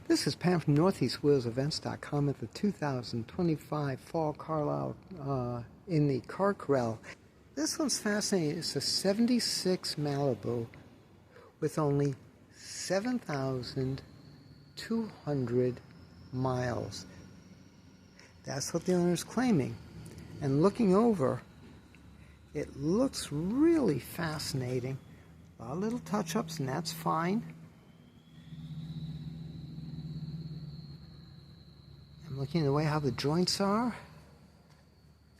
This is Pam from NortheastWheelsEvents.com at the 2025 Fall Carlisle in the car corral. This one's fascinating. It's a 76 Malibu with only 7,200 miles. That's what the owner is claiming. And looking over, it looks really fascinating. A lot of little touch-ups, and that's fine. I'm looking at the way how the joints are.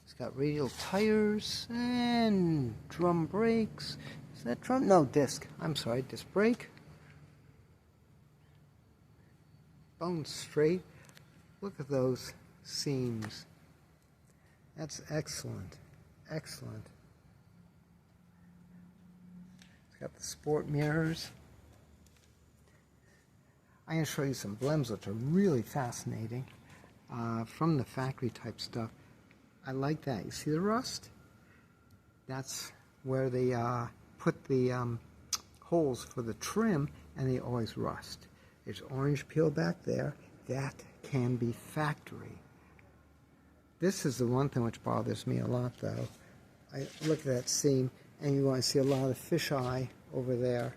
It's got radial tires and drum brakes. Is that drum? No, disc. I'm sorry, disc brake. Bone straight. Look at those seams. That's excellent. Excellent. It's got the sport mirrors. I'm going to show you some blems which are really fascinating. From the factory type stuff. I like that. You see the rust? That's where they put the holes for the trim, and they always rust. There's orange peel back there. That can be factory. This is the one thing which bothers me a lot, though. I look at that seam, and you want to see a lot of fisheye over there.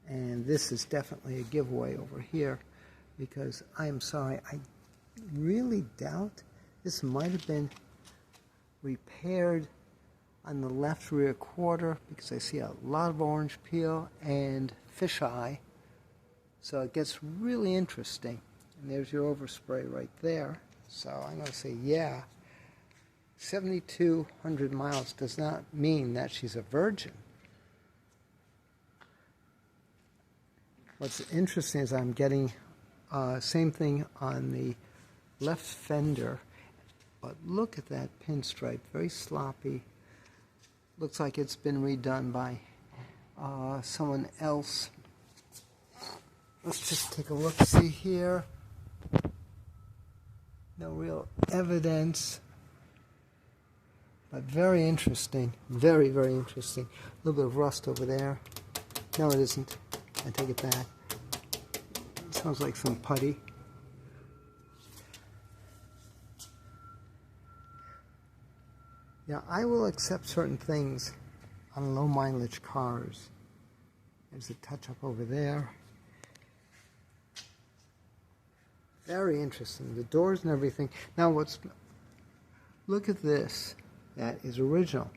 And this is definitely a giveaway over here, because I am sorry, I really doubt this might have been repaired on the left rear quarter, because I see a lot of orange peel and fisheye. So it gets really interesting. And there's your overspray right there. So I'm going to say, yeah, 7,200 miles does not mean that she's a virgin. What's interesting is I'm getting same thing on the left fender, but look at that pinstripe, very sloppy. Looks like it's been redone by someone else. Let's just take a look, see here. No real evidence, but very interesting, very, very interesting. A little bit of rust over there. No, it isn't. I take it back. It sounds like some putty. Yeah, I will accept certain things on low mileage cars. There's a touch-up over there. Very interesting. The doors and everything. Now, look at this. That is original.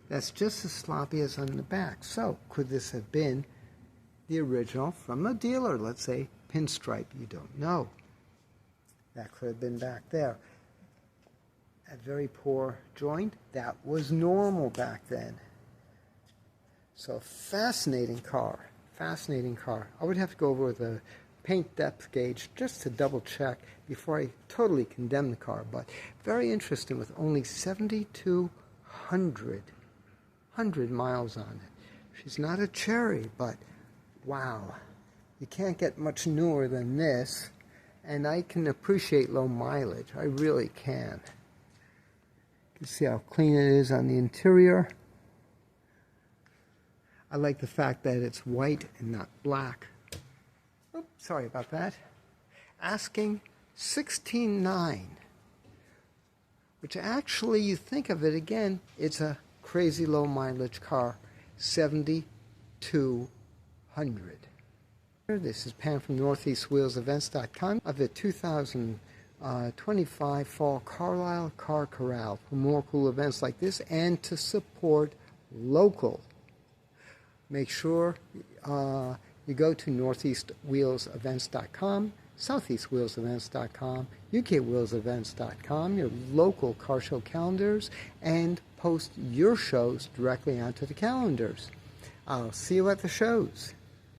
That's just as sloppy as on the back. So, could this have been the original from a dealer? Let's say pinstripe. You don't know. That could have been back there. A very poor joint. That was normal back then. So, fascinating car. Fascinating car. I would have to go over with a paint depth gauge just to double check before I totally condemn the car, but very interesting with only 7,200 miles on it. She's not a cherry, but wow, you can't get much newer than this, and I can appreciate low mileage. I really can. You can see how clean it is on the interior. I like the fact that it's white and not black. Oops, sorry about that. Asking $16,900, which actually, you think of it again, it's a crazy low mileage car. 7,200. This is Pam from NortheastWheelsEvents.com of the 2025 Fall Carlisle Car Corral. For more cool events like this and to support local, make sure you go to NortheastWheelsEvents.com, SoutheastWheelsEvents.com, UKWheelsEvents.com, your local car show calendars, and post your shows directly onto the calendars. I'll see you at the shows.